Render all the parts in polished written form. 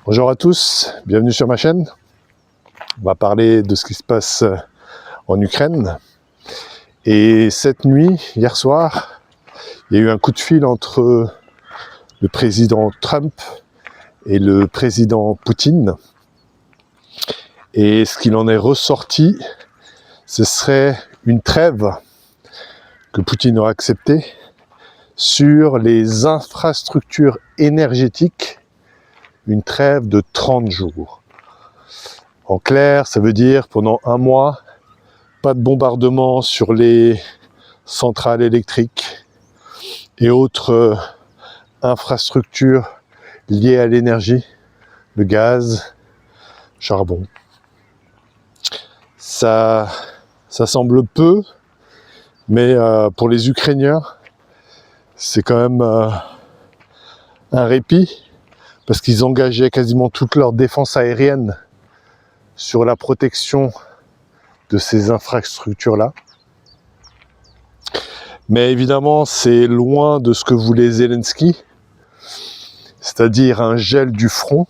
Bonjour à tous, bienvenue sur ma chaîne. On va parler de ce qui se passe en Ukraine. Et cette nuit, hier soir, il y a eu un coup de fil entre le président Trump et le président Poutine. Et ce qu'il en est ressorti, ce serait une trêve que Poutine aura acceptée sur les infrastructures énergétiques, une trêve de 30 jours. En clair, ça veut dire pendant un mois, pas de bombardement sur les centrales électriques et autres infrastructures liées à l'énergie, le gaz, charbon. Ça semble peu, mais pour les Ukrainiens, c'est quand même un répit, parce qu'ils engageaient quasiment toute leur défense aérienne sur la protection de ces infrastructures-là. Mais évidemment, c'est loin de ce que voulait Zelensky, c'est-à-dire un gel du front,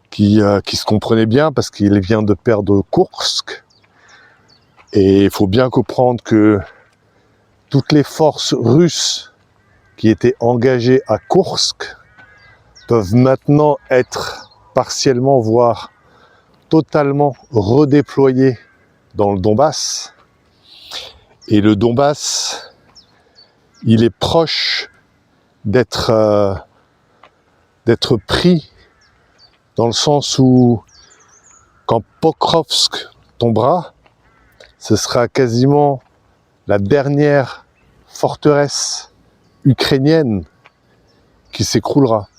qui se comprenait bien parce qu'il vient de perdre Koursk. Et il faut bien comprendre que toutes les forces russes qui étaient engagées à Koursk peuvent maintenant être partiellement, voire totalement redéployées dans le Donbass. Et le Donbass, il est proche d'être pris, dans le sens où quand Pokrovsk tombera, ce sera quasiment la dernière forteresse ukrainienne qui s'écroulera.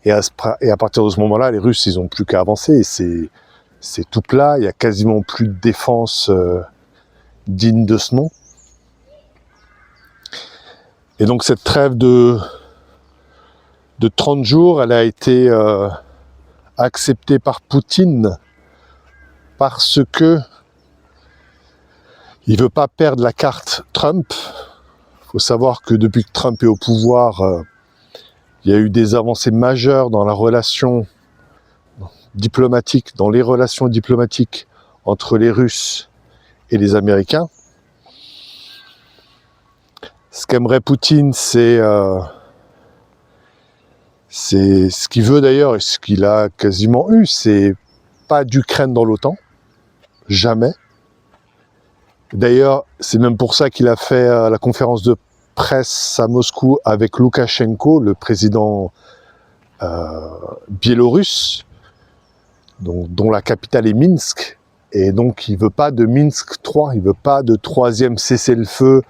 Et à partir de ce moment-là, les Russes, ils n'ont plus qu'à avancer. C'est tout plat, il n'y a quasiment plus de défense digne de ce nom. Et donc cette trêve de 30 jours, elle a été acceptée par Poutine parce que il ne veut pas perdre la carte Trump. Il faut savoir que depuis que Trump est au pouvoir, il y a eu des avancées majeures dans la relation diplomatique, dans les relations diplomatiques entre les Russes et les Américains. Ce qu'aimerait Poutine, c'est ce qu'il veut d'ailleurs, et ce qu'il a quasiment eu, c'est pas d'Ukraine dans l'OTAN, jamais. D'ailleurs, c'est même pour ça qu'il a fait la conférence de presse à Moscou avec Loukachenko, le président biélorusse, dont la capitale est Minsk. Et donc, il ne veut pas de Minsk 3, il ne veut pas de troisième cessez-le-feu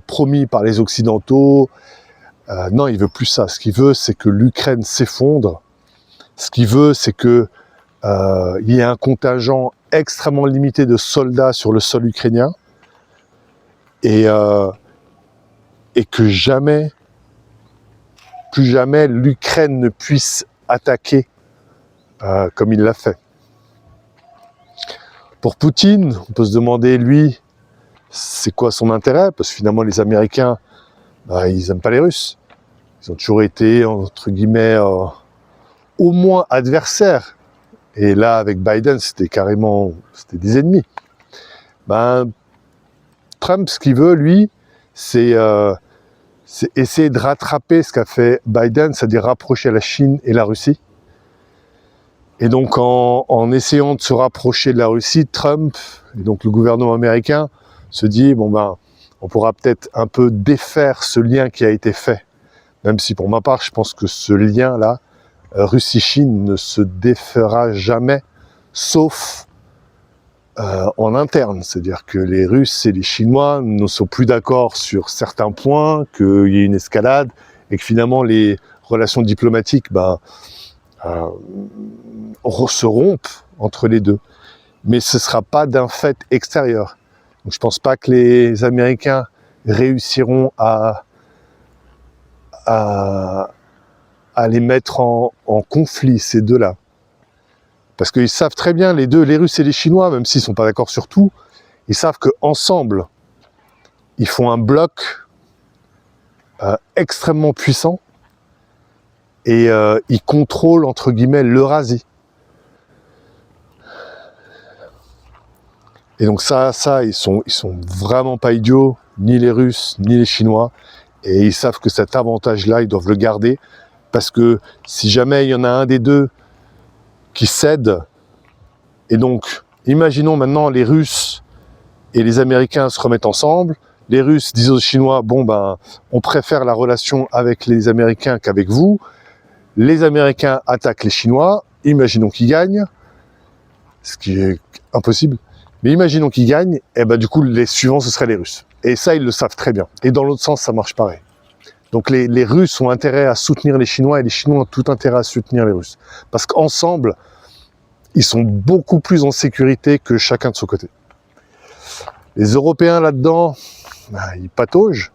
promis par les Occidentaux. Non, il ne veut plus ça. Ce qu'il veut, c'est que l'Ukraine s'effondre. Ce qu'il veut, c'est qu'il y ait un contingent extrêmement limité de soldats sur le sol ukrainien et que jamais, plus jamais, l'Ukraine ne puisse attaquer comme il l'a fait. Pour Poutine, on peut se demander, lui, c'est quoi son intérêt? Parce que finalement, les Américains, ils n'aiment pas les Russes. Ils ont toujours été, entre guillemets, au moins adversaires. Et là, avec Biden, c'était des ennemis. Trump, ce qu'il veut, lui, c'est essayer de rattraper ce qu'a fait Biden, c'est-à-dire rapprocher la Chine et la Russie. Et donc, en essayant de se rapprocher de la Russie, Trump, et donc le gouvernement américain, se dit, on pourra peut-être un peu défaire ce lien qui a été fait. Même si, pour ma part, je pense que ce lien-là, Russie-Chine ne se défera jamais, sauf en interne. C'est-à-dire que les Russes et les Chinois ne sont plus d'accord sur certains points, qu'il y ait une escalade, et que finalement les relations diplomatiques se rompent entre les deux. Mais ce ne sera pas d'un fait extérieur. Donc je ne pense pas que les Américains réussiront à les mettre en conflit, ces deux-là. Parce qu'ils savent très bien, les deux, les Russes et les Chinois, même s'ils ne sont pas d'accord sur tout, ils savent qu'ensemble, ils font un bloc extrêmement puissant et ils contrôlent entre guillemets l'Eurasie. Et donc ça, ils sont vraiment pas idiots, ni les Russes, ni les Chinois, et ils savent que cet avantage-là, ils doivent le garder, parce que si jamais il y en a un des deux qui cède, et donc, imaginons maintenant les Russes et les Américains se remettent ensemble, les Russes disent aux Chinois, bon ben, on préfère la relation avec les Américains qu'avec vous, les Américains attaquent les Chinois, imaginons qu'ils gagnent, ce qui est impossible, mais imaginons qu'ils gagnent, et ben du coup les suivants ce seraient les Russes. Et ça ils le savent très bien. Et dans l'autre sens ça marche pareil. Donc les Russes ont intérêt à soutenir les Chinois et les Chinois ont tout intérêt à soutenir les Russes. Parce qu'ensemble, ils sont beaucoup plus en sécurité que chacun de son côté. Les Européens là-dedans, ils pataugent.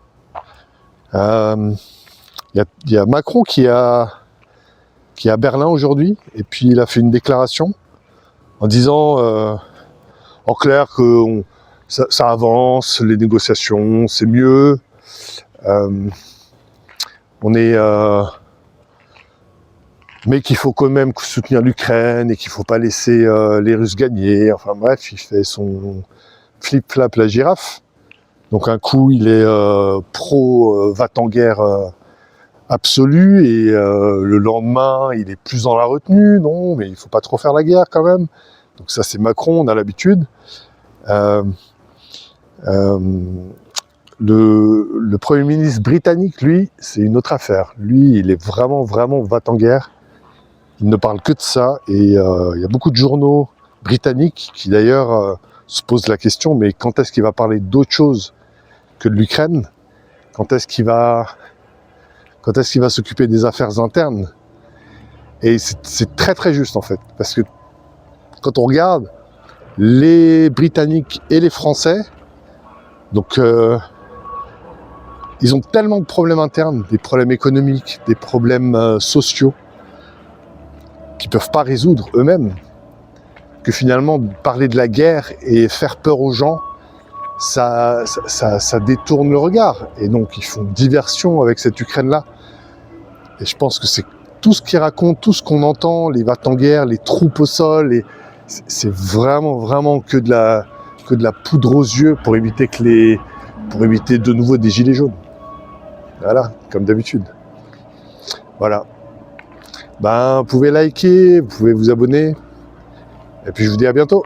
Il y a Macron qui est à Berlin aujourd'hui, et puis il a fait une déclaration en disant en clair que ça avance, les négociations, c'est mieux. Mais qu'il faut quand même soutenir l'Ukraine et qu'il ne faut pas laisser les Russes gagner. Enfin bref, il fait son flip-flap la girafe. Donc un coup, il est pro va-t-en-guerre absolu et le lendemain, il est plus dans la retenue. Non, mais il ne faut pas trop faire la guerre quand même. Donc ça, c'est Macron, on a l'habitude. Le Premier ministre britannique, lui, c'est une autre affaire. Lui, il est vraiment va-t-en-guerre. Il ne parle que de ça. Et il y a beaucoup de journaux britanniques qui d'ailleurs se posent la question, mais quand est-ce qu'il va parler d'autre chose que de l'Ukraine? Quand est-ce qu'il va s'occuper des affaires internes? Et c'est très juste en fait. Parce que quand on regarde les Britanniques et les Français, donc ils ont tellement de problèmes internes, des problèmes économiques, des problèmes sociaux, qu'ils ne peuvent pas résoudre eux-mêmes, que finalement parler de la guerre et faire peur aux gens, ça détourne le regard. Et donc ils font diversion avec cette Ukraine-là. Et je pense que c'est tout ce qu'ils racontent, tout ce qu'on entend, les va-t-en-guerre, les troupes au sol, c'est vraiment que de la poudre aux yeux pour éviter de nouveau des gilets jaunes. Voilà, comme d'habitude. Voilà. Ben, vous pouvez liker, vous pouvez vous abonner. Et puis je vous dis à bientôt.